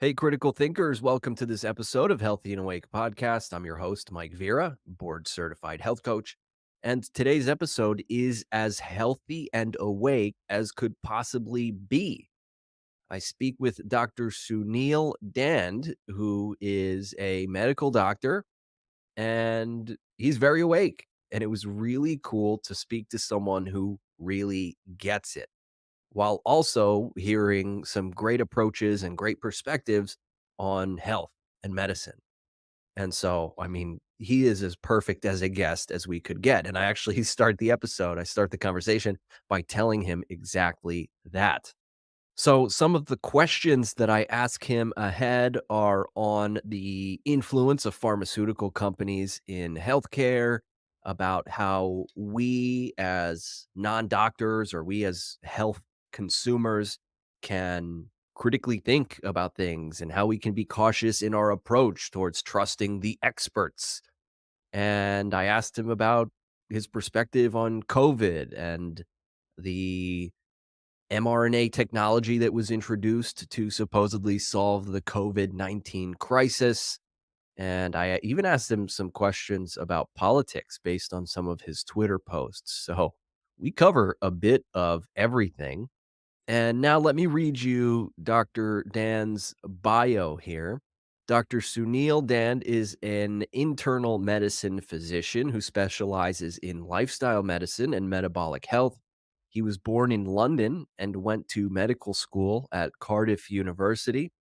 Hey, critical thinkers, welcome to this episode of Healthy and Awake podcast. I'm your host, Mike Vera, board certified health coach. And today's episode is as healthy and awake as could possibly be. I speak with Dr. Suneel Dhand, who is a medical doctor, and he's very awake. And it was really cool to speak to someone who really gets it, while also hearing some great approaches and great perspectives on health and medicine. And so, I mean, he is as perfect as a guest as we could get. And I actually I start the conversation by telling him exactly that. So, some of the questions that I ask him ahead are on the influence of pharmaceutical companies in healthcare, about how we as non doctors or we as health consumers can critically think about things and how we can be cautious in our approach towards trusting the experts. And I asked him about his perspective on COVID and the mRNA technology that was introduced to supposedly solve the COVID-19 crisis. And I even asked him some questions about politics based on some of his Twitter posts. So we cover a bit of everything. And now let me read you Dr. Dan's bio here. Dr. Suneel Dhand is an internal medicine physician who specializes in lifestyle medicine and metabolic health. He was born in London and went to medical school at Cardiff University.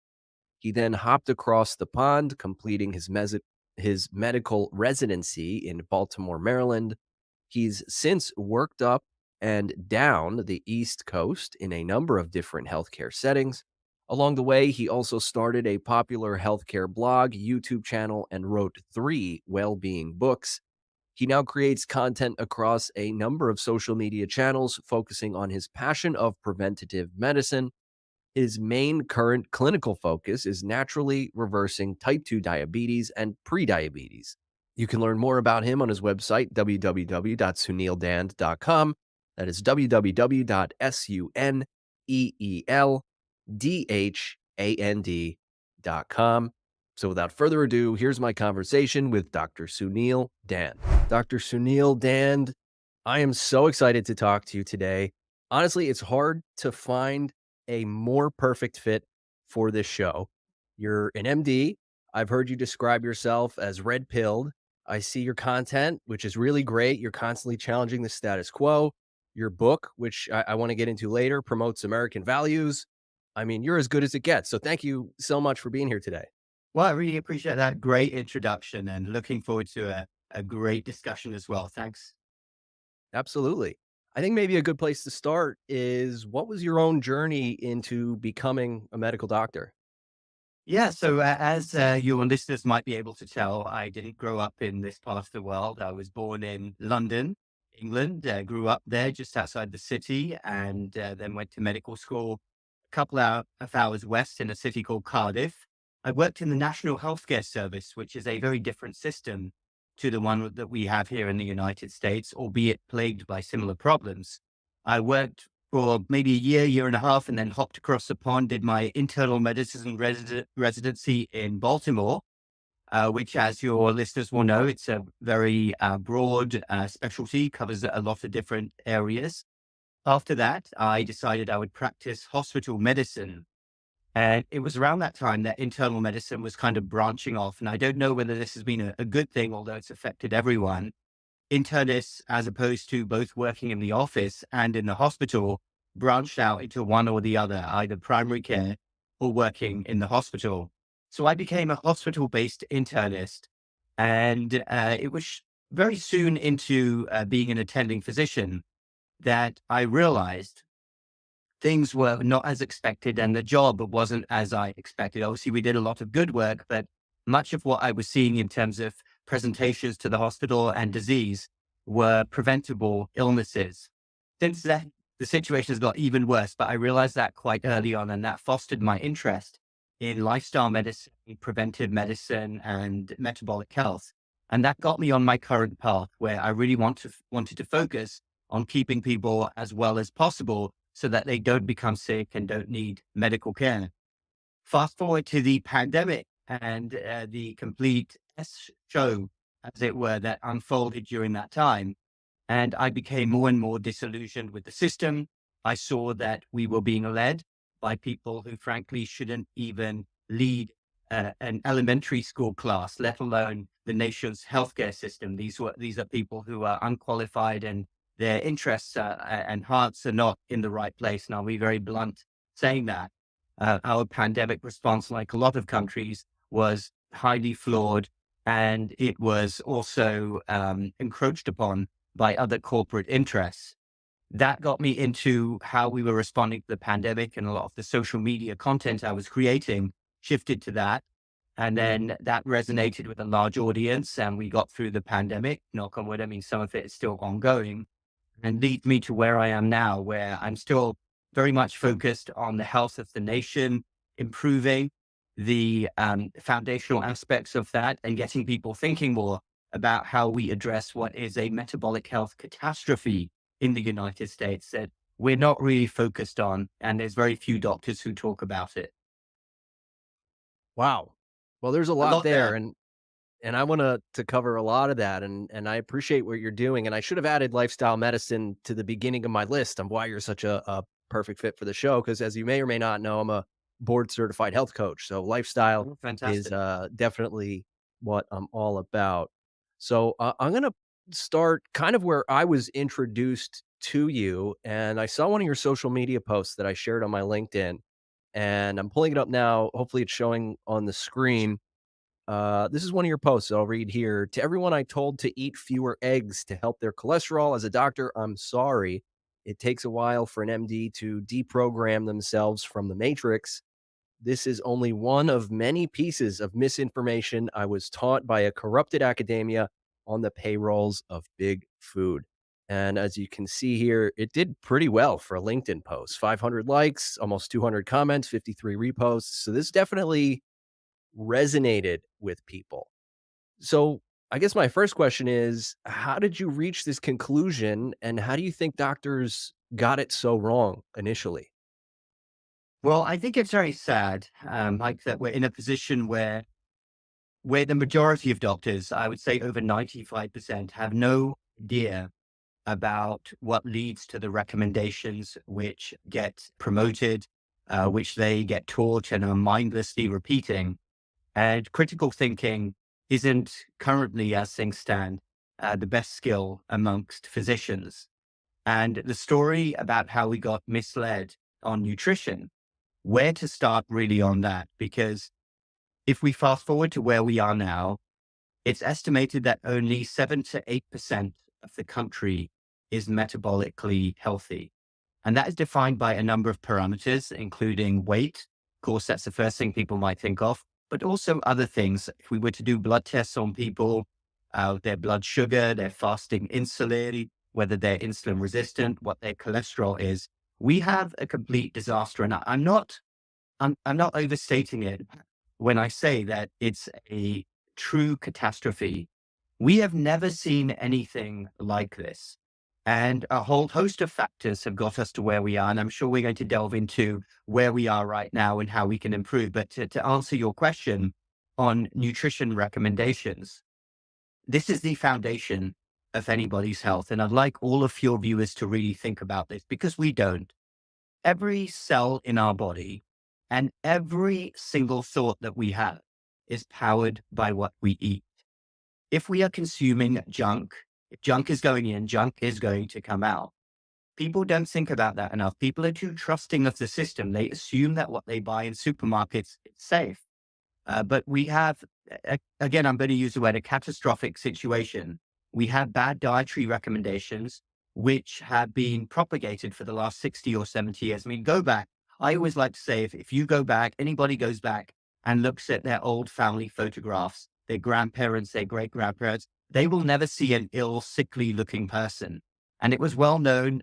He then hopped across the pond, completing his medical residency in Baltimore, Maryland. He's since worked up and down the East Coast in a number of different healthcare settings. Along the way, he also started a popular healthcare blog, YouTube channel, and wrote 3 well-being books. He now creates content across a number of social media channels, focusing on his passion of preventative medicine. His main current clinical focus is naturally reversing type 2 diabetes and prediabetes. You can learn more about him on his website, www.suneeldand.com. That is www.suneeldhand.com. So without further ado, here's my conversation with Dr. Suneel Dhand. Dr. Suneel Dhand, I am so excited to talk to you today. Honestly, it's hard to find a more perfect fit for this show. You're an MD. I've heard you describe yourself as red pilled. I see your content, which is really great. You're constantly challenging the status quo. Your book, which I want to get into later, promotes American values. I mean, you're as good as it gets. So thank you so much for being here today. Well, I really appreciate that great introduction and looking forward to a great discussion as well. Thanks. Absolutely. I think maybe a good place to start is, what was your own journey into becoming a medical doctor? Yeah, so as your listeners might be able to tell, I didn't grow up in this part of the world. I was born in London, England, grew up there just outside the city, and then went to medical school a couple of hours west in a city called Cardiff. I worked in the National Healthcare Service, which is a very different system to the one that we have here in the United States, albeit plagued by similar problems. I worked for maybe a year and a half, and then hopped across the pond, did my internal medicine residency in Baltimore, which, as your listeners will know, it's a very broad specialty, covers a lot of different areas. After that, I decided I would practice hospital medicine. And it was around that time that internal medicine was kind of branching off. And I don't know whether this has been a good thing, although it's affected everyone. Internists, as opposed to both working in the office and in the hospital, branched out into one or the other, either primary care or working in the hospital. So I became a hospital-based internist, and it was very soon into being an attending physician that I realized things were not as expected and the job wasn't as I expected. Obviously, we did a lot of good work, but much of what I was seeing in terms of presentations to the hospital and disease were preventable illnesses. Since then, the situation has got even worse, but I realized that quite early on, and that fostered my interest in lifestyle medicine, preventive medicine, and metabolic health. And that got me on my current path, where I really wanted to focus on keeping people as well as possible so that they don't become sick and don't need medical care. Fast forward to the pandemic and the complete show, as it were, that unfolded during that time. And I became more and more disillusioned with the system. I saw that we were being led by people who, frankly, shouldn't even lead an elementary school class, let alone the nation's healthcare system. These are people who are unqualified, and their interests and hearts are not in the right place. And I'll be very blunt saying that. Our pandemic response, like a lot of countries, was highly flawed, and it was also encroached upon by other corporate interests. That got me into how we were responding to the pandemic, and a lot of the social media content I was creating shifted to that. And then that resonated with a large audience, and we got through the pandemic. Knock on wood, I mean, some of it is still ongoing, and leads me to where I am now, where I'm still very much focused on the health of the nation, improving the foundational aspects of that, and getting people thinking more about how we address what is a metabolic health catastrophe in the United States that we're not really focused on, and there's very few doctors who talk about it. Wow. Well, there's a A lot lot there, there. and I wanna to cover a lot of that, and I appreciate what you're doing, and I should have added lifestyle medicine to the beginning of my list on why you're such a perfect fit for the show. Because as you may or may not know, I'm a board certified health coach, so lifestyle Oh, is, fantastic. definitely what I'm all about. So, I'm gonna start kind of where I was introduced to you, and I saw one of your social media posts that I shared on my LinkedIn, and I'm pulling it up now. Hopefully, it's showing on the screen. This is one of your posts. I'll read here. To everyone I told to eat fewer eggs to help their cholesterol, as a doctor, I'm sorry. It takes a while for an MD to deprogram themselves from the matrix. This is only one of many pieces of misinformation I was taught by a corrupted academia on the payrolls of big food. And as you can see here, it did pretty well for a LinkedIn post. 500 likes, almost 200 comments, 53 reposts. So this definitely resonated with people. So, I guess my first question is, how did you reach this conclusion, and how do you think doctors got it so wrong initially? Well, I think it's very sad, Mike, that we're in a position where the majority of doctors, I would say over 95%, have no idea about what leads to the recommendations which get promoted, which they get taught and are mindlessly repeating. And critical thinking isn't currently, as things stand, the best skill amongst physicians. And the story about how we got misled on nutrition, where to start really on that? Because if we fast forward to where we are now, it's estimated that only 7 to 8% of the country is metabolically healthy. And that is defined by a number of parameters, including weight. Of course, that's the first thing people might think of, but also other things. If we were to do blood tests on people, their blood sugar, their fasting insulin, whether they're insulin resistant, what their cholesterol is, we have a complete disaster. And I'm not overstating it when I say that it's a true catastrophe. We have never seen anything like this. And a whole host of factors have got us to where we are. And I'm sure we're going to delve into where we are right now and how we can improve. But to answer your question on nutrition recommendations, this is the foundation of anybody's health. And I'd like all of your viewers to really think about this, because we don't. Every cell in our body and every single thought that we have is powered by what we eat. If we are consuming junk, if junk is going in, junk is going to come out. People don't think about that enough. People are too trusting of the system. They assume that what they buy in supermarkets is safe. But we have, again, I'm going to use the word, a catastrophic situation. We have bad dietary recommendations, which have been propagated for the last 60 or 70 years. I mean, go back. I always like to say, if you go back, anybody goes back and looks at their old family photographs, their grandparents, their great grandparents, they will never see an ill, sickly looking person. And it was well known,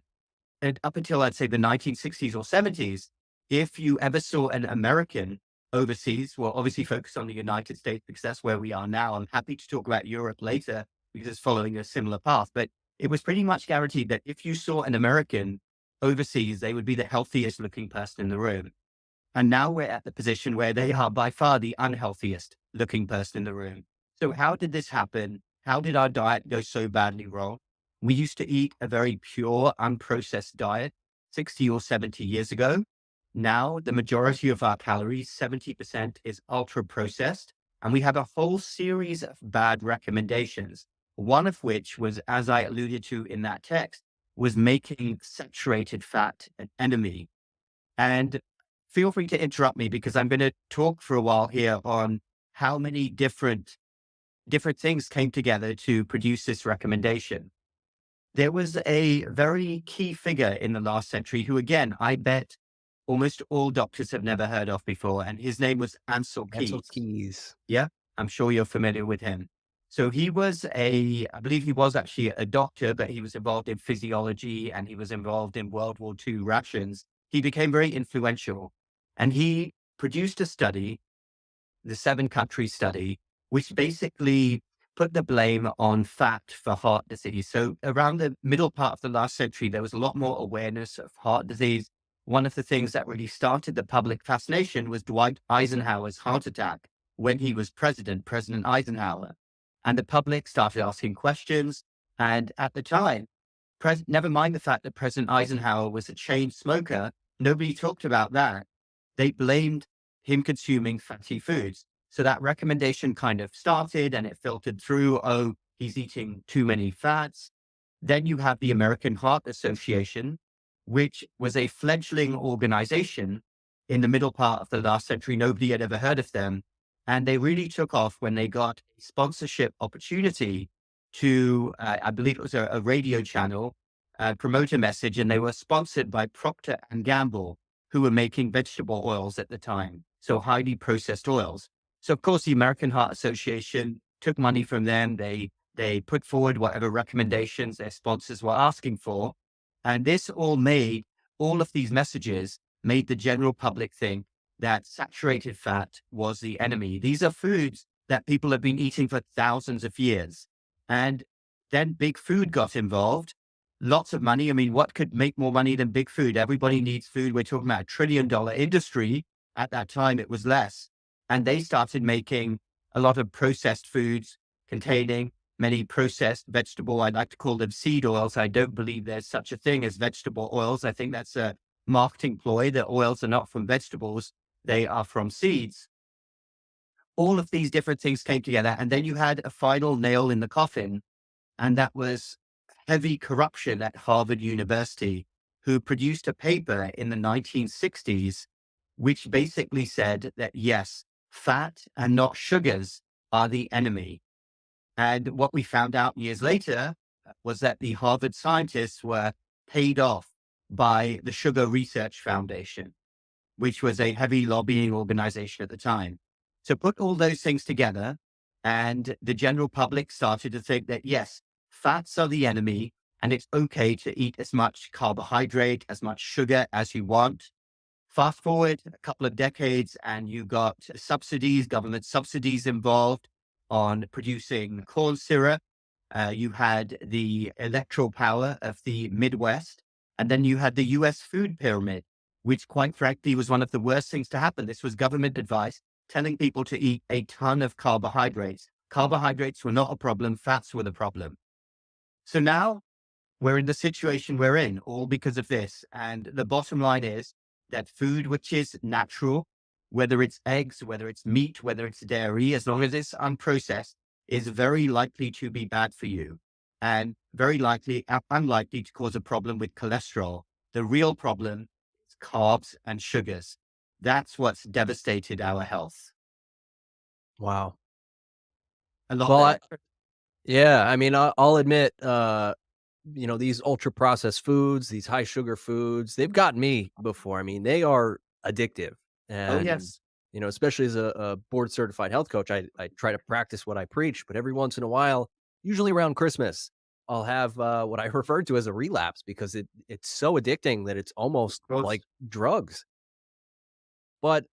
and up until, I'd say, the 1960s or 70s, if you ever saw an American overseas, well, obviously focus on the United States because that's where we are now. I'm happy to talk about Europe later because it's following a similar path. But it was pretty much guaranteed that if you saw an American overseas, they would be the healthiest looking person in the room. And now we're at the position where they are by far the unhealthiest looking person in the room. So how did this happen? How did our diet go so badly wrong? We used to eat a very pure, unprocessed diet 60 or 70 years ago. Now, the majority of our calories, 70%, is ultra processed. And we have a whole series of bad recommendations. One of which was, as I alluded to in that text, was making saturated fat an enemy. And feel free to interrupt me because I'm going to talk for a while here on how many different things came together to produce this recommendation. There was a very key figure in the last century who, again, I bet almost all doctors have never heard of before, and his name was Ansel Mental Keys. keys. Yeah, I'm sure you're familiar with him. So I believe he was actually a doctor, but he was involved in physiology and he was involved in World War II rations. He became very influential and he produced a study, the 7 country study, which basically put the blame on fat for heart disease. So around the middle part of the last century, there was a lot more awareness of heart disease. One of the things that really started the public fascination was Dwight Eisenhower's heart attack when he was president, President Eisenhower. And the public started asking questions. And at the time, never mind the fact that President Eisenhower was a chain smoker, nobody talked about that. They blamed him consuming fatty foods. So that recommendation kind of started and it filtered through. Oh, he's eating too many fats. Then you have the American Heart Association, which was a fledgling organization in the middle part of the last century. Nobody had ever heard of them. And they really took off when they got a sponsorship opportunity to, I believe it was a radio channel, promote a message. And they were sponsored by Procter and Gamble, who were making vegetable oils at the time. So highly processed oils. So of course, the American Heart Association took money from them. They put forward whatever recommendations their sponsors were asking for. And this all of these messages made the general public think that saturated fat was the enemy. These are foods that people have been eating for thousands of years. And then big food got involved. Lots of money. I mean, what could make more money than big food? Everybody needs food. We're talking about $1 trillion industry. At that time, it was less. And they started making a lot of processed foods containing many processed vegetable. I like to call them seed oils. I don't believe there's such a thing as vegetable oils. I think that's a marketing ploy. The oils are not from vegetables. They are from seeds. All of these different things came together. And then you had a final nail in the coffin. And that was heavy corruption at Harvard University, who produced a paper in the 1960s, which basically said that yes, fat and not sugars are the enemy. And what we found out years later was that the Harvard scientists were paid off by the Sugar Research Foundation, which was a heavy lobbying organization at the time. So put all those things together, and the general public started to think that, yes, fats are the enemy, and it's okay to eat as much carbohydrate, as much sugar as you want. Fast forward a couple of decades, and you got subsidies, government subsidies involved on producing corn syrup. You had the electoral power of the Midwest, and then you had the US food pyramid, which quite frankly was one of the worst things to happen. This was government advice telling people to eat a ton of carbohydrates. Carbohydrates were not a problem, fats were the problem. So now we're in the situation we're in, all because of this. And the bottom line is that food which is natural, whether it's eggs, whether it's meat, whether it's dairy, as long as it's unprocessed, is very likely to be bad for you and very unlikely to cause a problem with cholesterol. The real problem is carbs and sugars. That's what's devastated our health. Wow. A lot Well, there. yeah, I mean, I'll admit, these ultra processed foods, these high sugar foods, they've gotten me before. I mean, they are addictive. Oh, And, yes. especially as a board certified health coach, I try to practice what I preach, but every once in a while, usually around Christmas, I'll have what I refer to as a relapse because it's so addicting that it's almost Of course. like drugs. But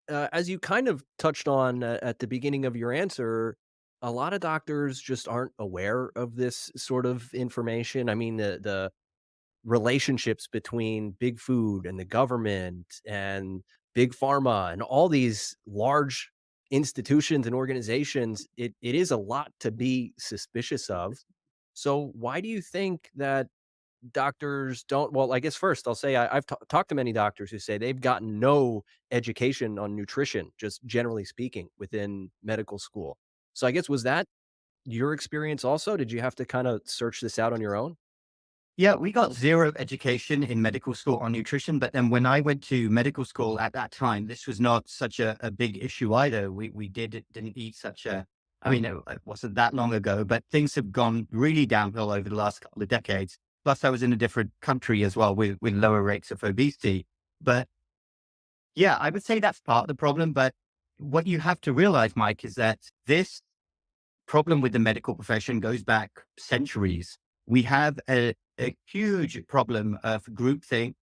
as you kind of touched on at the beginning of your answer, a lot of doctors just aren't aware of this sort of information. I mean, the relationships between big food and the government and big pharma and all these large institutions and organizations, it is a lot to be suspicious of. So why do you think that doctors don't well, I guess first I'll say I've talked to many doctors who say they've gotten no education on nutrition, just generally speaking, within medical school. So I guess was that your experience also? Did you have to kind of search this out on your own? Yeah, we got zero education in medical school on nutrition. But then when I went to medical school at that time, this was not such a big issue either. Didn't eat such a, I mean, it wasn't that long ago, but things have gone really downhill over the last couple of decades. Plus, I was in a different country as well with lower rates of obesity. But yeah, I would say that's part of the problem. But what you have to realize, Mike, is that this problem with the medical profession goes back centuries. We have a huge problem of groupthink,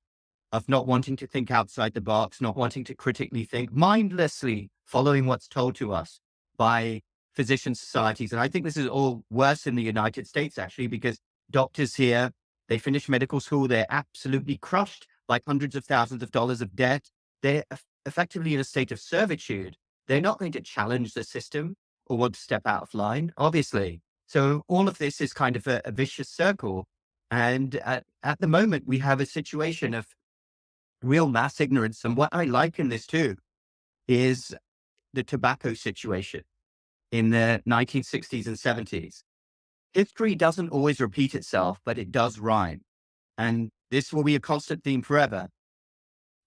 of not wanting to think outside the box, not wanting to critically think, mindlessly following what's told to us by physician societies. And I think this is all worse in the United States, actually, because doctors here, they finish medical school, they're absolutely crushed by hundreds of thousands of dollars of debt. They're effectively in a state of servitude. They're not going to challenge the system or want to step out of line, obviously. So all of this is kind of a vicious circle. And at the moment, we have a situation of real mass ignorance. And what I liken this to is the tobacco situation in the 1960s and 70s. History doesn't always repeat itself, but it does rhyme. And this will be a constant theme forever.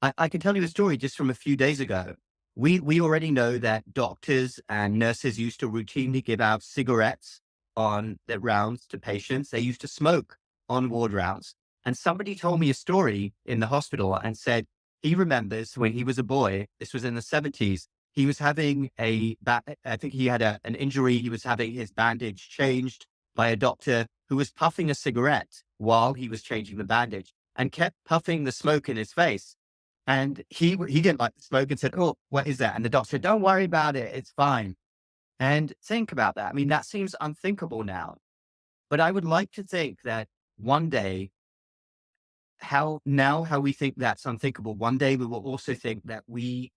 I can tell you a story just from a few days ago. We already know that doctors and nurses used to routinely give out cigarettes on their rounds to patients. They used to smoke on ward rounds. And somebody told me a story in the hospital and said he remembers when he was a boy, this was in the 70s, he was having I think he had an injury. He was having his bandage changed by a doctor who was puffing a cigarette while he was changing the bandage and kept puffing the smoke in his face. And he didn't like the smoke and said, "Oh, what is that?" And the doctor said, "Don't worry about it. It's fine." And think about that. I mean, that seems unthinkable now. But I would like to think that one day, how we think that's unthinkable, one day we will also think that we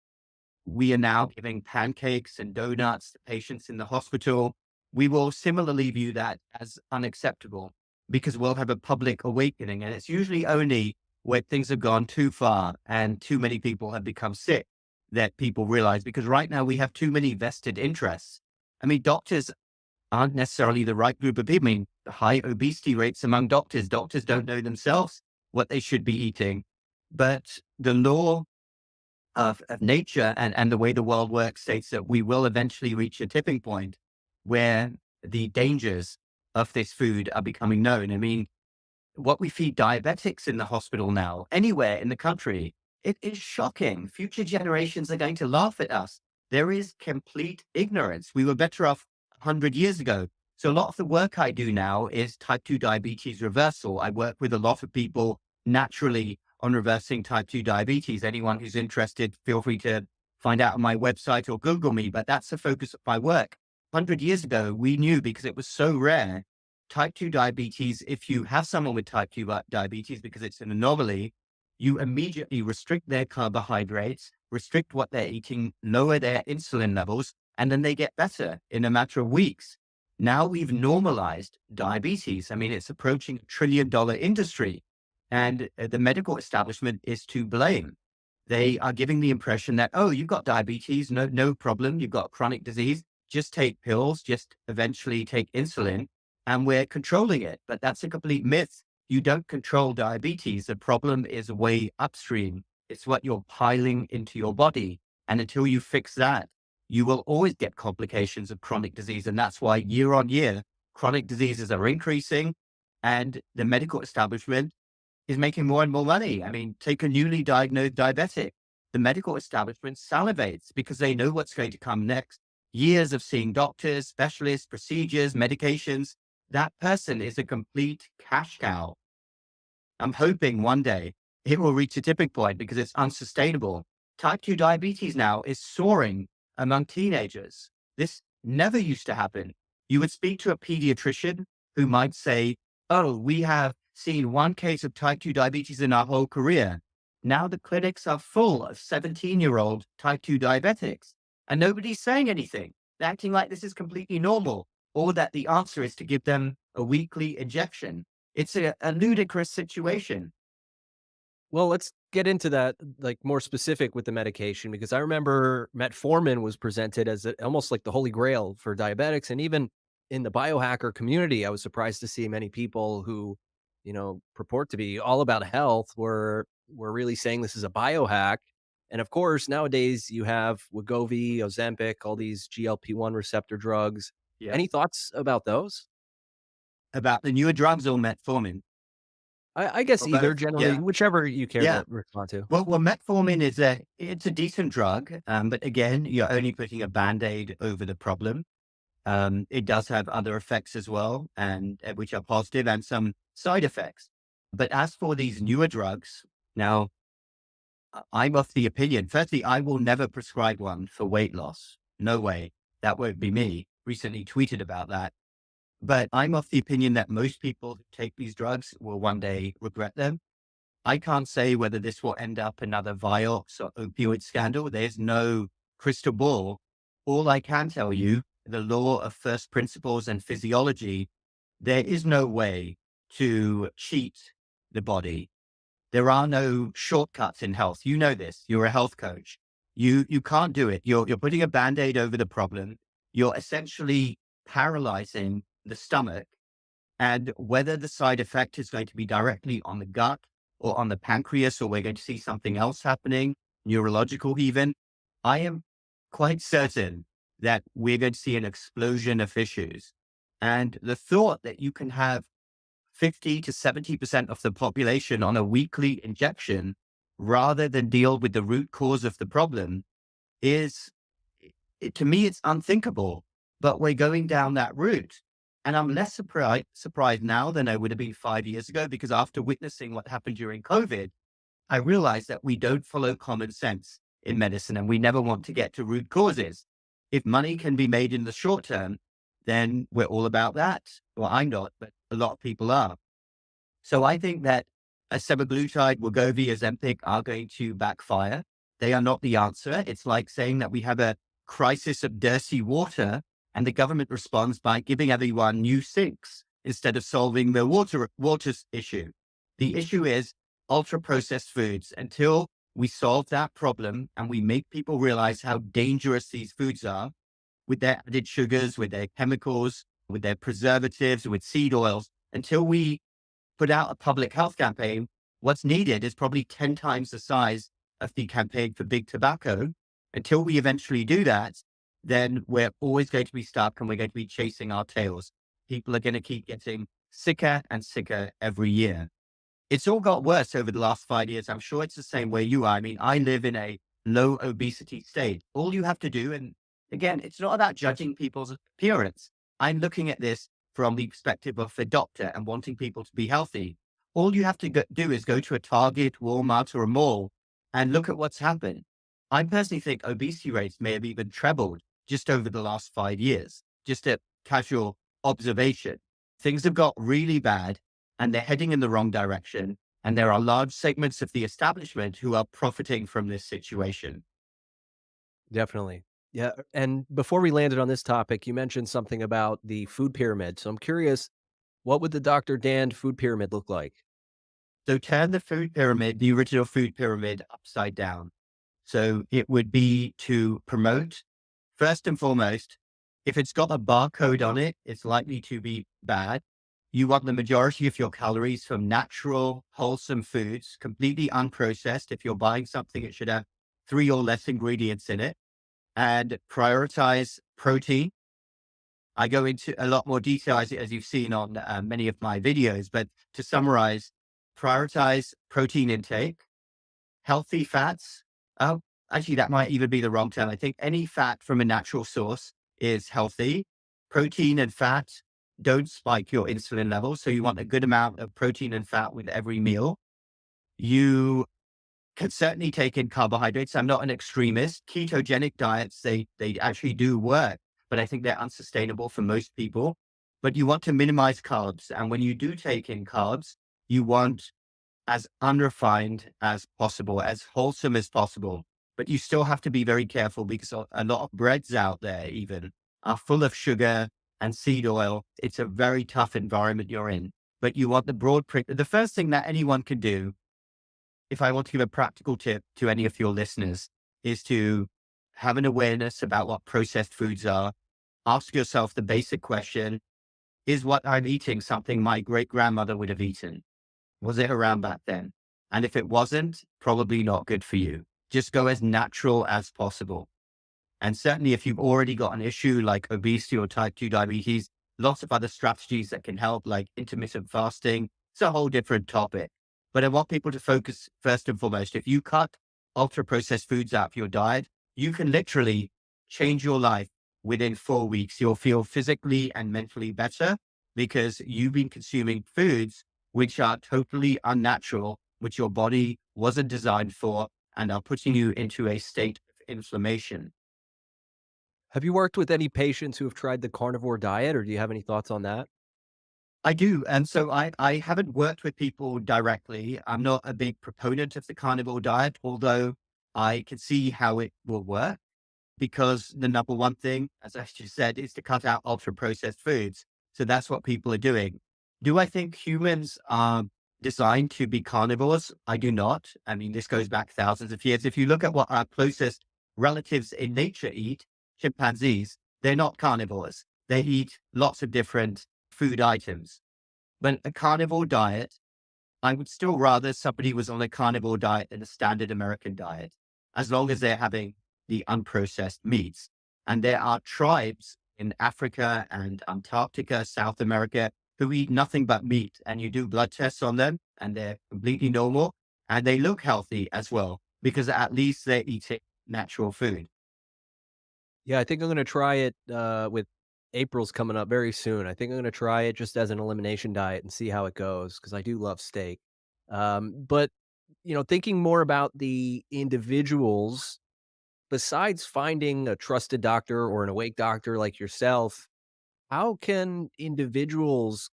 are now giving pancakes and donuts to patients in the hospital. We will similarly view that as unacceptable because we'll have a public awakening. And it's usually only when things have gone too far and too many people have become sick that people realize, because right now we have too many vested interests. I mean, doctors aren't necessarily the right group of people. I mean, the high obesity rates among doctors don't know themselves what they should be eating. But the law of nature and the way the world works states that we will eventually reach a tipping point where the dangers of this food are becoming known. I mean, what we feed diabetics in the hospital now, anywhere in the country, it is shocking. Future generations are going to laugh at us. There is complete ignorance. We were better off 100 years ago. So a lot of the work I do now is type 2 diabetes reversal. I work with a lot of people naturally on reversing type 2 diabetes. Anyone who's interested, feel free to find out on my website or Google me, but that's the focus of my work. 100 years ago, we knew, because it was so rare, type 2 diabetes, if you have someone with type 2 diabetes, because it's an anomaly, you immediately restrict their carbohydrates, restrict what they're eating, lower their insulin levels, and then they get better in a matter of weeks. Now we've normalized diabetes. I mean, it's approaching $1 trillion industry, and the medical establishment is to blame. They are giving the impression that, oh, you've got diabetes, no problem. You've got chronic disease. Just take pills, just eventually take insulin, and we're controlling it. But that's a complete myth. You don't control diabetes. The problem is way upstream. It's what you're piling into your body. And until you fix that, you will always get complications of chronic disease. And that's why year on year, chronic diseases are increasing and the medical establishment is making more and more money. I mean, take a newly diagnosed diabetic. The medical establishment salivates because they know what's going to come next. Years of seeing doctors, specialists, procedures, medications. That person is a complete cash cow. I'm hoping one day it will reach a tipping point because it's unsustainable. Type 2 diabetes now is soaring among teenagers. This never used to happen. You would speak to a pediatrician who might say, "Oh, we have seen one case of type 2 diabetes in our whole career." Now the clinics are full of 17-year-old type 2 diabetics, and nobody's saying anything. They're acting like this is completely normal, or that the answer is to give them a weekly injection. It's a ludicrous situation. Well, let's get into that, like, more specific with the medication, because I remember metformin was presented as almost like the holy grail for diabetics. And even in the biohacker community, I was surprised to see many people who, purport to be all about health were really saying this is a biohack. And of course, nowadays you have Wegovy, Ozempic, all these GLP-1 receptor drugs. Yeah. Any thoughts about those? About the newer drugs or metformin? I guess Or either, both? generally, Yeah. whichever you care Yeah. to respond to. Well, metformin is it's a decent drug, but again, you're only putting a Band-Aid over the problem. It does have other effects as well, and which are positive, and some side effects. But as for these newer drugs, now I'm of the opinion. Firstly, I will never prescribe one for weight loss. No way. That won't be me. Recently tweeted about that. But I'm of the opinion that most people who take these drugs will one day regret them. I can't say whether this will end up another Vioxx or opioid scandal. There's no crystal ball. All I can tell you, the law of first principles and physiology, there is no way to cheat the body. There are no shortcuts in health. You know this. You're a health coach. You can't do it. You're putting a Band-Aid over the problem. You're essentially paralyzing the stomach, and whether the side effect is going to be directly on the gut or on the pancreas, or we're going to see something else happening, neurological even, I am quite certain that we're going to see an explosion of issues. And the thought that you can have 50 to 70% of the population on a weekly injection rather than deal with the root cause of the problem is, to me, it's unthinkable. But we're going down that route. And I'm less surprised now than I would have been 5 years ago, because after witnessing what happened during COVID, I realized that we don't follow common sense in medicine, and we never want to get to root causes. If money can be made in the short term, then we're all about that. Well, I'm not, but a lot of people are. So I think that a semaglutide, Wegovy, Ozempic are going to backfire. They are not the answer. It's like saying that we have a crisis of dirty water, and the government responds by giving everyone new sinks instead of solving the water issue. The issue is ultra processed foods. Until we solve that problem and we make people realize how dangerous these foods are with their added sugars, with their chemicals, with their preservatives, with seed oils, until we put out a public health campaign, what's needed is probably 10 times the size of the campaign for big tobacco. Until we eventually do that, then we're always going to be stuck, and we're going to be chasing our tails. People are going to keep getting sicker and sicker every year. It's all got worse over the last 5 years. I'm sure it's the same way you are. I mean, I live in a low obesity state. All you have to do, and again, it's not about judging people's appearance. I'm looking at this from the perspective of a doctor and wanting people to be healthy. All you have to do is go to a Target, Walmart, or a mall and look at what's happened. I personally think obesity rates may have even trebled just over the last 5 years, just a casual observation. Things have got really bad, and they're heading in the wrong direction. And there are large segments of the establishment who are profiting from this situation. Definitely. Yeah. And before we landed on this topic, you mentioned something about the food pyramid. So I'm curious, what would the Dr. Dand food pyramid look like? So turn the food pyramid, the original food pyramid, upside down. So it would be to promote, first and foremost, if it's got a barcode on it, it's likely to be bad. You want the majority of your calories from natural, wholesome foods, completely unprocessed. If you're buying something, it should have 3 or less ingredients in it. And prioritize protein. I go into a lot more detail, as you've seen on many of my videos, but to summarize, prioritize protein intake, healthy fats. Oh, actually, that might even be the wrong term. I think any fat from a natural source is healthy. Protein and fat don't spike your insulin levels. So you want a good amount of protein and fat with every meal. You can certainly take in carbohydrates. I'm not an extremist. Ketogenic diets, they actually do work, but I think they're unsustainable for most people. But you want to minimize carbs. And when you do take in carbs, you want as unrefined as possible, as wholesome as possible. But you still have to be very careful because a lot of breads out there even are full of sugar and seed oil. It's a very tough environment you're in, but you want the broad print. The first thing that anyone can do, if I want to give a practical tip to any of your listeners, is to have an awareness about what processed foods are. Ask yourself the basic question, is what I'm eating something my great grandmother would have eaten? Was it around back then? And if it wasn't, probably not good for you. Just go as natural as possible. And certainly if you've already got an issue like obesity or type 2 diabetes, lots of other strategies that can help, like intermittent fasting. It's a whole different topic. But I want people to focus first and foremost. If you cut ultra processed foods out of your diet, you can literally change your life within 4 weeks. You'll feel physically and mentally better because you've been consuming foods which are totally unnatural, which your body wasn't designed for, and are putting you into a state of inflammation. Have you worked with any patients who have tried the carnivore diet, or do you have any thoughts on that? I do. And so I haven't worked with people directly. I'm not a big proponent of the carnivore diet, although I can see how it will work because the number one thing, as I just said, is to cut out ultra processed foods. So that's what people are doing. Do I think humans are designed to be carnivores? I do not. I mean, this goes back thousands of years. If you look at what our closest relatives in nature eat, chimpanzees, they're not carnivores. They eat lots of different food items. But a carnivore diet, I would still rather somebody was on a carnivore diet than a standard American diet, as long as they're having the unprocessed meats. And there are tribes in Africa and Antarctica, South America, who eat nothing but meat. And you do blood tests on them and they're completely normal and they look healthy as well, because at least they're eating natural food. Yeah, I think I'm gonna try it, with April's coming up very soon. I think I'm gonna try it just as an elimination diet and see how it goes because I do love steak. But, thinking more about the individuals, besides finding a trusted doctor or an awake doctor like yourself, how can individuals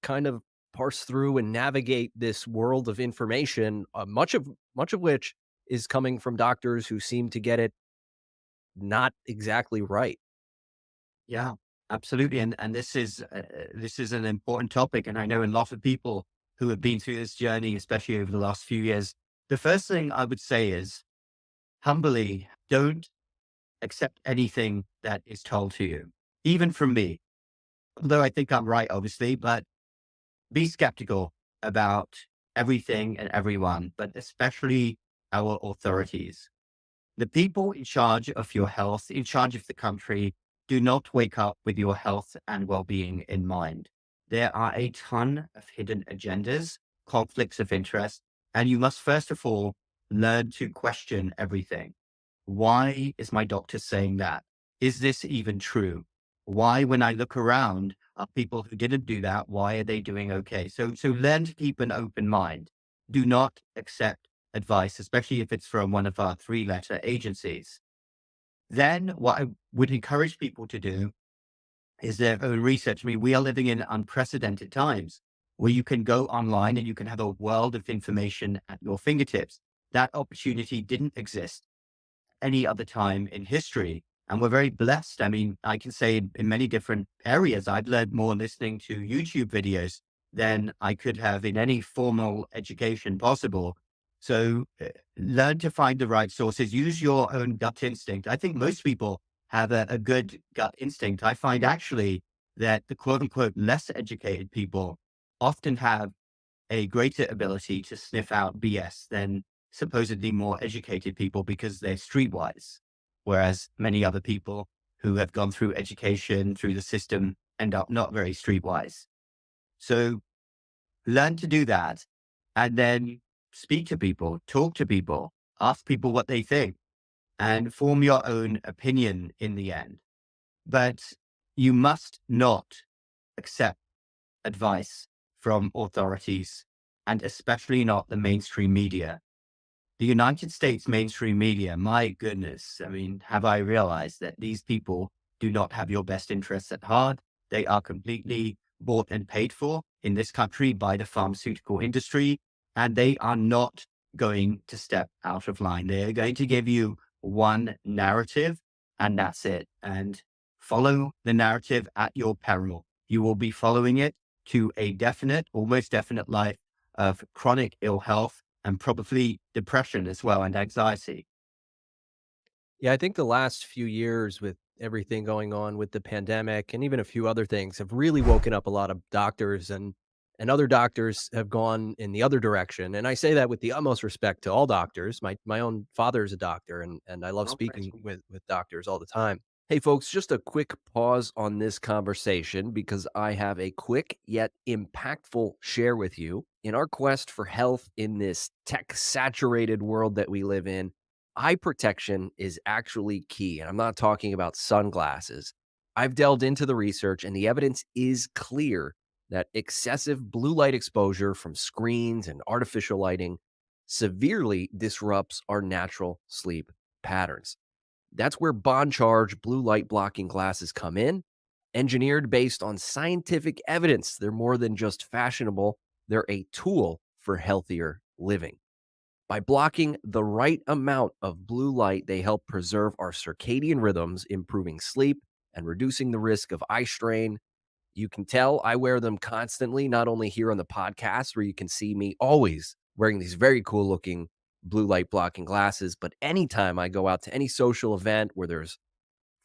kind of parse through and navigate this world of information, much of which is coming from doctors who seem to get it not exactly right? Yeah, absolutely. And this is an important topic. And I know a lot of people who have been through this journey, especially over the last few years. The first thing I would say is humbly, don't accept anything that is told to you, even from me. Although I think I'm right, obviously, but be skeptical about everything and everyone, but especially our authorities. The people in charge of your health, in charge of the country, do not wake up with your health and well-being in mind. There are a ton of hidden agendas, conflicts of interest, and you must first of all learn to question everything. Why is my doctor saying that? Is this even true? Why, when I look around, are people who didn't do that, why are they doing okay? So learn to keep an open mind. Do not accept advice, especially if it's from one of our three-letter agencies. Then what I would encourage people to do is their own research. I mean, we are living in unprecedented times where you can go online and you can have a world of information at your fingertips. That opportunity didn't exist any other time in history. And we're very blessed. I mean, I can say in many different areas, I've learned more listening to YouTube videos than I could have in any formal education possible. So learn to find the right sources, use your own gut instinct. I think most people have a good gut instinct. I find actually that the quote unquote less educated people often have a greater ability to sniff out BS than supposedly more educated people because they're streetwise. Whereas many other people who have gone through education, through the system, end up not very streetwise. So learn to do that and then speak to people, talk to people, ask people what they think, and form your own opinion in the end. But you must not accept advice from authorities, and especially not the mainstream media. The United States mainstream media, my goodness, I mean, have I realized that these people do not have your best interests at heart? They are completely bought and paid for in this country by the pharmaceutical industry. and they are not going to step out of line. They are going to give you one narrative, and that's it. And follow the narrative at your peril. You will be following it to a definite, almost definite life of chronic ill health and probably depression as well and anxiety. Yeah, I think the last few years with everything going on with the pandemic and even a few other things have really woken up a lot of doctors, and other doctors have gone in the other direction. And I say that with the utmost respect to all doctors. My own father is a doctor, and I love Okay. speaking with doctors all the time. Hey folks, just a quick pause on this conversation because I have a quick yet impactful share with you. In our quest for health in this tech saturated world that we live in, eye protection is actually key. And I'm not talking about sunglasses. I've delved into the research, and the evidence is clear that excessive blue light exposure from screens and artificial lighting severely disrupts our natural sleep patterns. That's where bond charge blue light blocking glasses come in, engineered based on scientific evidence. They're more than just fashionable, they're a tool for healthier living. By blocking the right amount of blue light, they help preserve our circadian rhythms, improving sleep and reducing the risk of eye strain. You can tell I wear them constantly, not only here on the podcast, where you can see me always wearing these very cool looking blue light blocking glasses, but anytime I go out to any social event where there's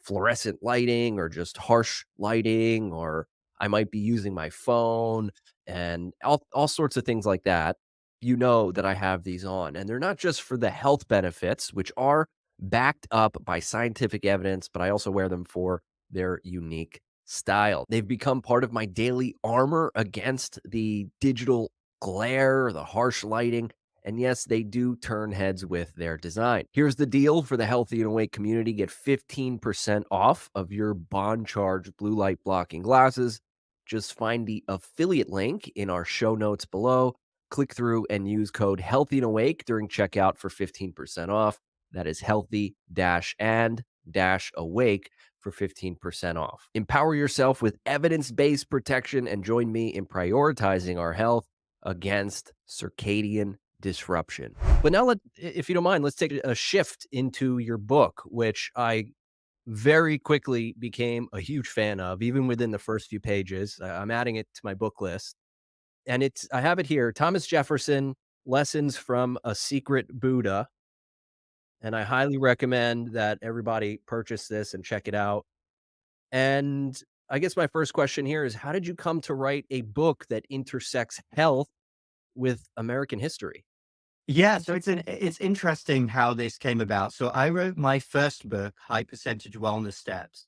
fluorescent lighting or just harsh lighting, or I might be using my phone and all sorts of things like that, you know that I have these on. And they're not just for the health benefits, which are backed up by scientific evidence, but I also wear them for their unique style. They've become part of my daily armor against the digital glare, the harsh lighting. And yes, they do turn heads with their design. Here's the deal for the Healthy and Awake community: get 15% off of your bond charge blue light blocking glasses. Just find the affiliate link in our show notes below. Click through and use code Healthy and Awake during checkout for 15% off. That is healthy and awake for 15% off. Empower yourself with evidence based protection and join me in prioritizing our health against circadian disruption. But now, if you don't mind, let's take a shift into your book, which I very quickly became a huge fan of, even within the first few pages. I'm adding it to my book list. And I have it here: Thomas Jefferson, Lessons from a Secret Buddha. And I highly recommend that everybody purchase this and check it out. And I guess my first question here is, how did you come to write a book that intersects health with American history? Yeah, so it's interesting how this came about. So I wrote my first book, High Percentage Wellness Steps,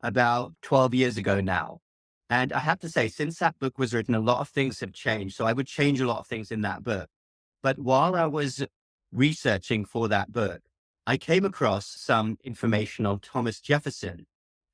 about 12 years ago now. And I have to say, since that book was written, a lot of things have changed. So I would change a lot of things in that book. But while I was researching for that book, I came across some information on Thomas Jefferson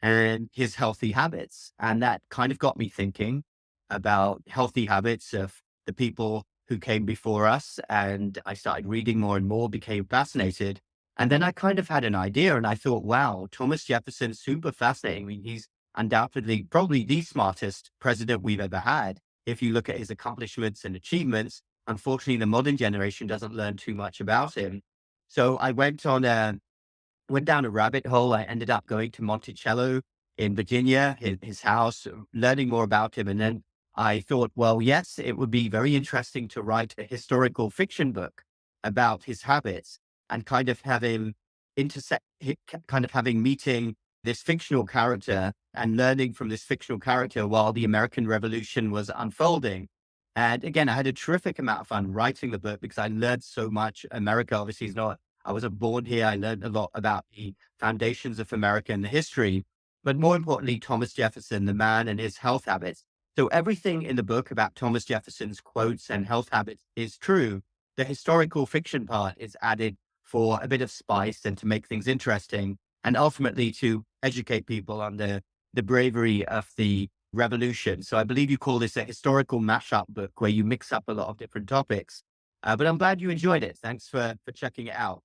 and his healthy habits. And that kind of got me thinking about healthy habits of the people who came before us. And I started reading more and more, became fascinated. And then I kind of had an idea and I thought, wow, Thomas Jefferson, super fascinating. I mean, he's undoubtedly probably the smartest president we've ever had. If you look at his accomplishments and achievements, unfortunately, the modern generation doesn't learn too much about him. So I went down a rabbit hole. I ended up going to Monticello in Virginia, his house, learning more about him. And then I thought, well, yes, it would be very interesting to write a historical fiction book about his habits and kind of having meeting this fictional character and learning from this fictional character while the American Revolution was unfolding. And again, I had a terrific amount of fun writing the book because I learned so much. America obviously is not, I wasn't born here. I learned a lot about the foundations of America and the history, but more importantly, Thomas Jefferson, the man and his health habits. So everything in the book about Thomas Jefferson's quotes and health habits is true. The historical fiction part is added for a bit of spice and to make things interesting, and ultimately to educate people on the bravery of the revolution. So I believe you call this a historical mashup book where you mix up a lot of different topics. But I'm glad you enjoyed it. Thanks for checking it out.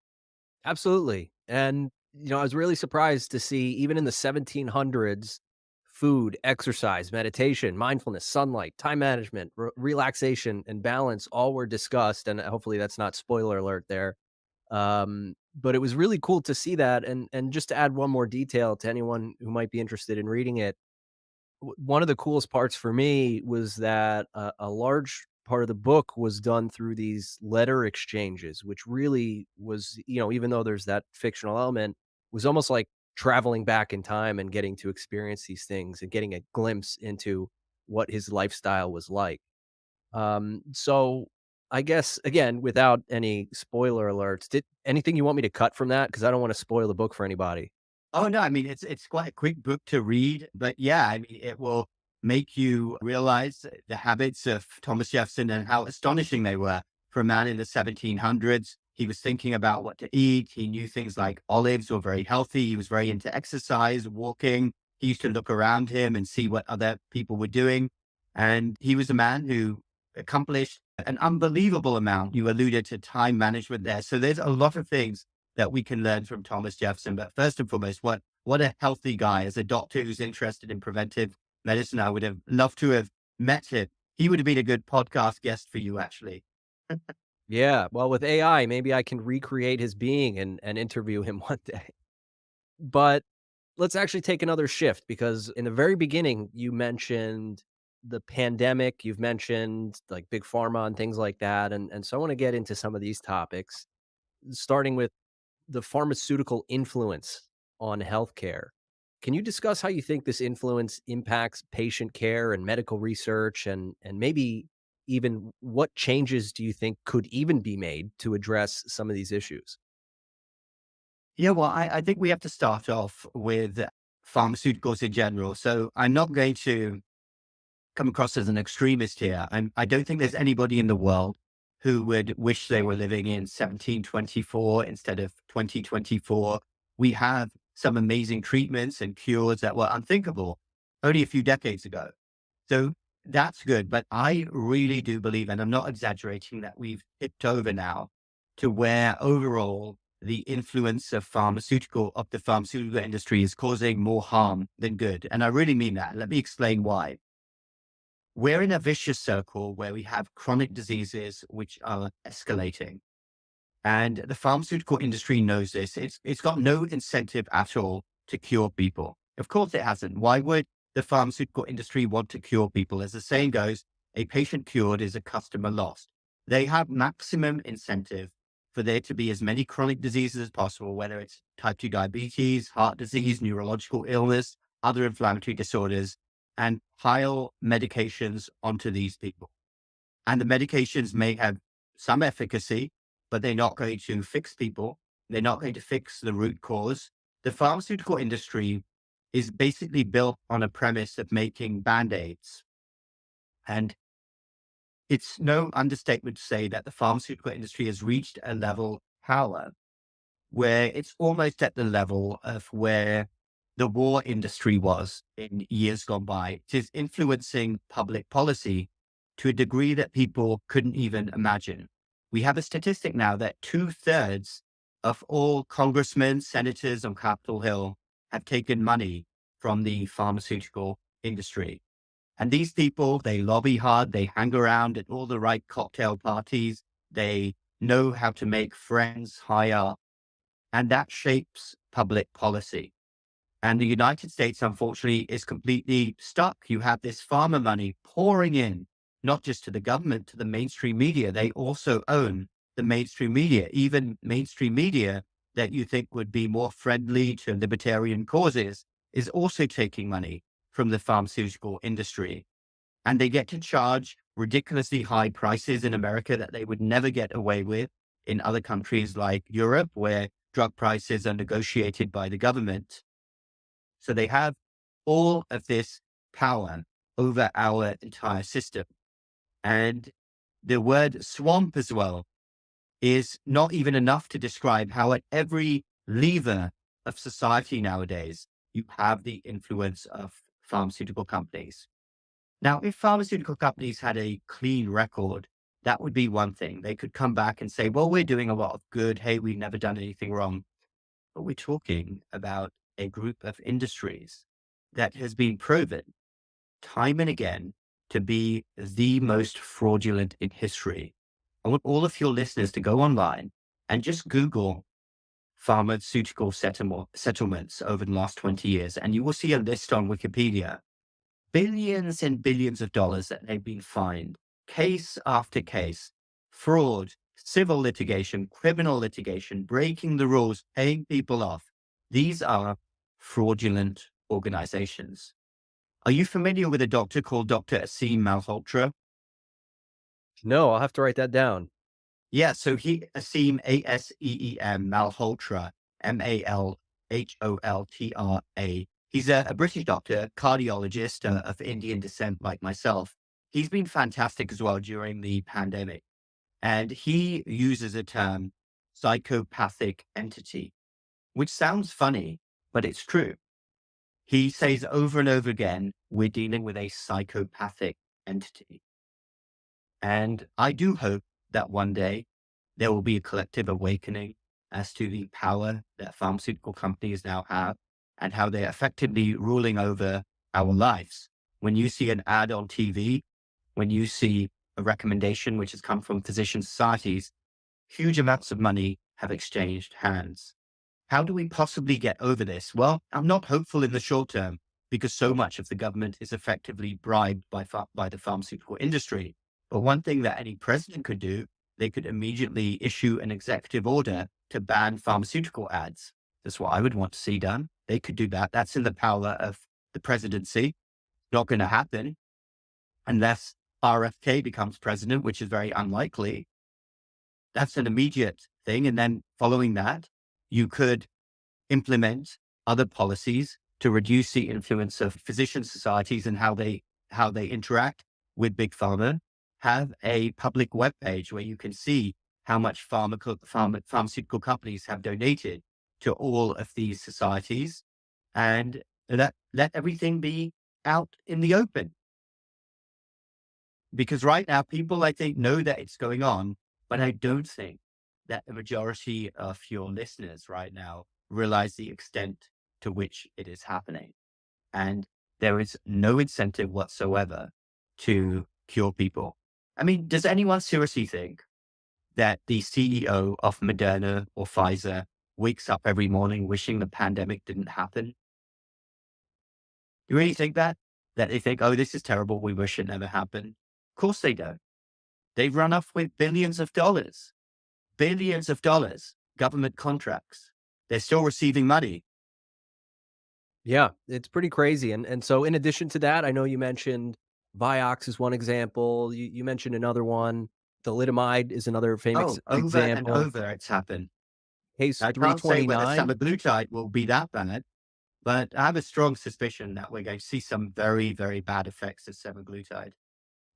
Absolutely. And, I was really surprised to see, even in the 1700s, food, exercise, meditation, mindfulness, sunlight, time management, relaxation, and balance all were discussed. And hopefully that's not spoiler alert there. But it was really cool to see that. And just to add one more detail to anyone who might be interested in reading it, one of the coolest parts for me was that a large part of the book was done through these letter exchanges, which really was, even though there's that fictional element, was almost like traveling back in time and getting to experience these things and getting a glimpse into what his lifestyle was like. So I guess again, without any spoiler alerts, did anything you want me to cut from that? Because I don't want to spoil the book for anybody. Oh, no, I mean, it's quite a quick book to read, but yeah, I mean, it will make you realize the habits of Thomas Jefferson and how astonishing they were. For a man in the 1700s, he was thinking about what to eat. He knew things like olives were very healthy. He was very into exercise, walking. He used to look around him and see what other people were doing. And he was a man who accomplished an unbelievable amount. You alluded to time management there. So there's a lot of things that we can learn from Thomas Jefferson. But first and foremost, what a healthy guy. As a doctor who's interested in preventive medicine, I would have loved to have met him. He would have been a good podcast guest for you, actually. Yeah, well, with AI, maybe I can recreate his being and interview him one day. But let's actually take another shift because in the very beginning, you mentioned the pandemic, you've mentioned like big pharma and things like that. And so I want to get into some of these topics, starting with the pharmaceutical influence on healthcare. Can you discuss how you think this influence impacts patient care and medical research and maybe even what changes do you think could even be made to address some of these issues? Yeah, well, I think we have to start off with pharmaceuticals in general. So I'm not going to come across as an extremist here. I don't think there's anybody in the world who would wish they were living in 1724 instead of 2024. We have some amazing treatments and cures that were unthinkable only a few decades ago. So that's good. But I really do believe, and I'm not exaggerating, that we've tipped over now to where overall the influence of the pharmaceutical industry is causing more harm than good. And I really mean that. Let me explain why. We're in a vicious circle where we have chronic diseases which are escalating. And the pharmaceutical industry knows this. It's got no incentive at all to cure people. Of course it hasn't. Why would the pharmaceutical industry want to cure people? As the saying goes, a patient cured is a customer lost. They have maximum incentive for there to be as many chronic diseases as possible, whether it's type 2 diabetes, heart disease, neurological illness, other inflammatory disorders, and pile medications onto these people. And the medications may have some efficacy, but they're not going to fix people. They're not going to fix the root cause. The pharmaceutical industry is basically built on a premise of making band-aids. And it's no understatement to say that the pharmaceutical industry has reached a level of power where it's almost at the level of where the war industry was in years gone by. It is influencing public policy to a degree that people couldn't even imagine. We have a statistic now that 2/3 of all congressmen, senators on Capitol Hill have taken money from the pharmaceutical industry. And these people, they lobby hard, they hang around at all the right cocktail parties, they know how to make friends high up, and that shapes public policy. And the United States, unfortunately, is completely stuck. You have this pharma money pouring in, not just to the government, to the mainstream media. They also own the mainstream media, even mainstream media that you think would be more friendly to libertarian causes is also taking money from the pharmaceutical industry. And they get to charge ridiculously high prices in America that they would never get away with in other countries like Europe, where drug prices are negotiated by the government. So they have all of this power over our entire system. And the word swamp as well is not even enough to describe how at every lever of society nowadays, you have the influence of pharmaceutical companies. Now, if pharmaceutical companies had a clean record, that would be one thing. They could come back and say, well, we're doing a lot of good. Hey, we've never done anything wrong. But we're talking about a group of industries that has been proven time and again to be the most fraudulent in history. I want all of your listeners to go online and just Google pharmaceutical settlements over the last 20 years, and you will see a list on Wikipedia. Billions and billions of dollars that they've been fined, case after case, fraud, civil litigation, criminal litigation, breaking the rules, paying people off. These are fraudulent organizations. Are you familiar with a doctor called Dr. Aseem Malhotra? No, I'll have to write that down. Yeah, so Aseem, Aseem, Malhotra, Malholtra. He's a British doctor, cardiologist of Indian descent like myself. He's been fantastic as well during the pandemic. And he uses a term, psychopathic entity, which sounds funny, but it's true. He says over and over again, we're dealing with a psychopathic entity. And I do hope that one day there will be a collective awakening as to the power that pharmaceutical companies now have and how they're effectively ruling over our lives. When you see an ad on TV, when you see a recommendation which has come from physician societies, huge amounts of money have exchanged hands. How do we possibly get over this? Well, I'm not hopeful in the short term because so much of the government is effectively bribed by the pharmaceutical industry. But one thing that any president could do, they could immediately issue an executive order to ban pharmaceutical ads. That's what I would want to see done. They could do that. That's in the power of the presidency. Not going to happen unless RFK becomes president, which is very unlikely. That's an immediate thing. And then following that, you could implement other policies to reduce the influence of physician societies and how they interact with big pharma. Have a public webpage where you can see how much pharmaceutical companies have donated to all of these societies, and let everything be out in the open. Because right now, people, I think, know that it's going on, but I don't think that the majority of your listeners right now realize the extent to which it is happening. And there is no incentive whatsoever to cure people. I mean, does anyone seriously think that the CEO of Moderna or Pfizer wakes up every morning wishing the pandemic didn't happen? You really think that? That they think, oh, this is terrible, we wish it never happened? Of course they don't. They've run off with billions of dollars, government contracts. They're still receiving money. Yeah, it's pretty crazy. And so in addition to that, I know you mentioned Vioxx is one example. You mentioned another one. Thalidomide is another famous Oh, over and example. over it's happened. Case I can't say whether 329. semaglutide will be that bad, but I have a strong suspicion that we're going to see some very, very bad effects of semaglutide.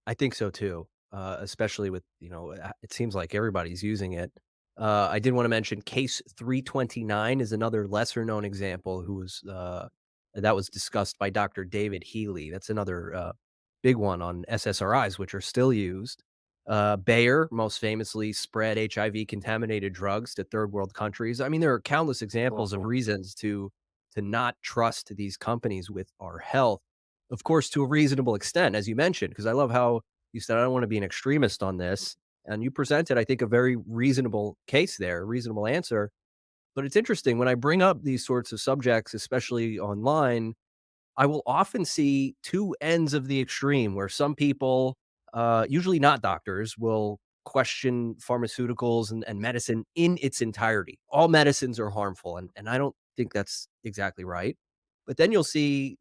I think so too, especially with, it seems like everybody's using it. I did want to mention Case 329 is another lesser known example who was, that was discussed by Dr. David Healy. That's another big one on SSRIs, which are still used. Bayer most famously spread HIV contaminated drugs to third world countries. I mean, there are countless examples of Awful. reasons to not trust these companies with our health. Of course, to a reasonable extent, as you mentioned, because I love how you said, I don't want to be an extremist on this. And you presented, I think, a very reasonable case there, reasonable answer. But it's interesting when I bring up these sorts of subjects, especially online, I will often see two ends of the extreme where some people, usually not doctors, will question pharmaceuticals and medicine in its entirety. All medicines are harmful, and I don't think that's exactly right. But then you'll see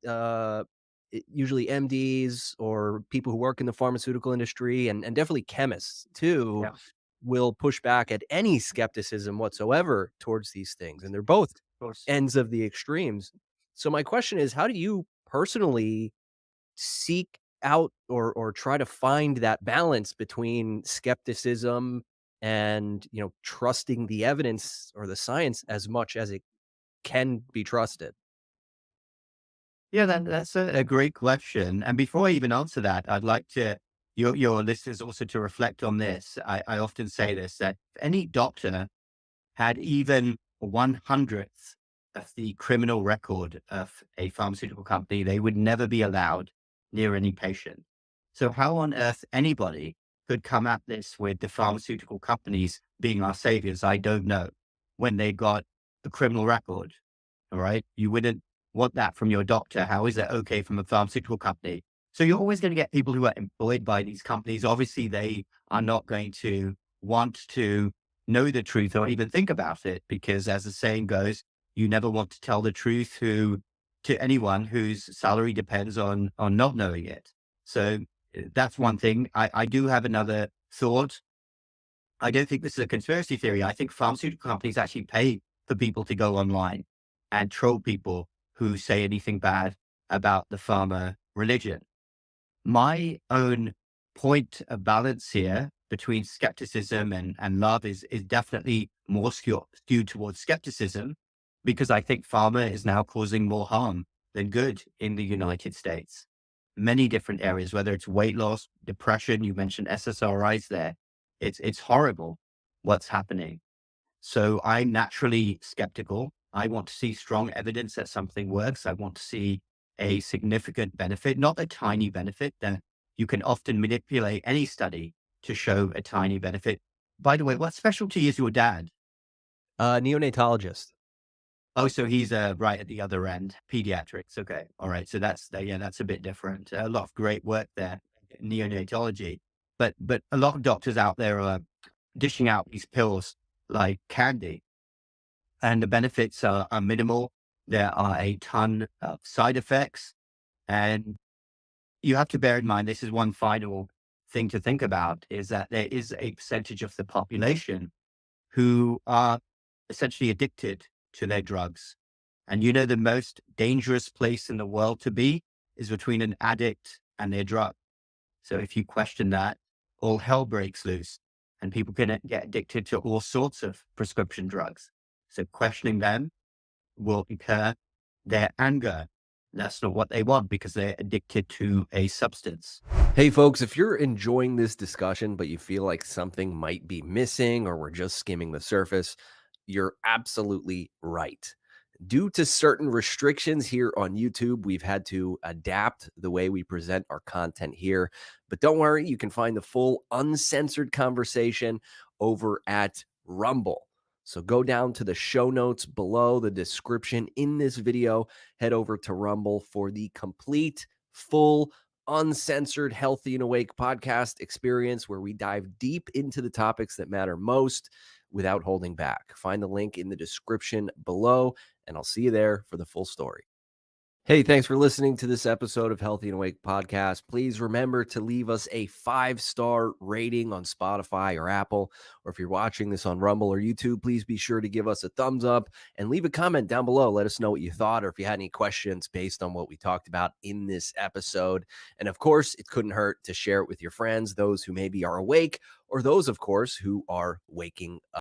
usually MDs or people who work in the pharmaceutical industry and definitely chemists too Yeah. will push back at any skepticism whatsoever towards these things. And they're both Of course. ends of the extremes. So my question is, how do you personally seek out or try to find that balance between skepticism and, trusting the evidence or the science as much as it can be trusted? Yeah, that's a great question. And before I even answer that, I'd like your listeners also to reflect on this. I often say this, that if any doctor had even 1/100th of the criminal record of a pharmaceutical company, they would never be allowed near any patient. So how on earth anybody could come at this with the pharmaceutical companies being our saviors, I don't know, when they got the criminal record. All right. You wouldn't want that from your doctor. How is that okay from a pharmaceutical company? So you're always going to get people who are employed by these companies. Obviously, they are not going to want to know the truth or even think about it because, as the saying goes, you never want to tell the truth to anyone whose salary depends on not knowing it. So that's one thing. I do have another thought. I don't think this is a conspiracy theory. I think pharmaceutical companies actually pay for people to go online and troll people who say anything bad about the pharma religion. My own point of balance here between skepticism and love is definitely more skewed towards skepticism because I think pharma is now causing more harm than good in the United States. Many different areas, whether it's weight loss, depression, you mentioned SSRIs there. It's horrible what's happening. So I'm naturally skeptical. I want to see strong evidence that something works. I want to see a significant benefit, not a tiny benefit that you can often manipulate any study to show a tiny benefit. By the way, what specialty is your dad? Neonatologist. Oh, so he's right at the other end, pediatrics. Okay. All right. So yeah, that's a bit different. A lot of great work there, neonatology. But a lot of doctors out there are dishing out these pills like candy and the benefits are minimal. There are a ton of side effects. And you have to bear in mind, this is one final thing to think about, is that there is a percentage of the population who are essentially addicted to their drugs. And the most dangerous place in the world to be is between an addict and their drug. So if you question that, all hell breaks loose and people can get addicted to all sorts of prescription drugs. So questioning them will incur their anger. That's not what they want because they're addicted to a substance. Hey, folks, if you're enjoying this discussion, but you feel like something might be missing or we're just skimming the surface, you're absolutely right. Due to certain restrictions here on YouTube, we've had to adapt the way we present our content here. But don't worry, you can find the full uncensored conversation over at Rumble. So go down to the show notes below the description in this video. Head over to Rumble for the complete, full, uncensored Healthy and Awake podcast experience where we dive deep into the topics that matter most without holding back. Find the link in the description below, and I'll see you there for the full story. Hey, thanks for listening to this episode of Healthy and Awake podcast. Please remember to leave us a 5-star rating on Spotify or Apple, or if you're watching this on Rumble or YouTube, please be sure to give us a thumbs up and leave a comment down below. Let us know what you thought or if you had any questions based on what we talked about in this episode. And of course, it couldn't hurt to share it with your friends, those who maybe are awake, or those, of course, who are waking up.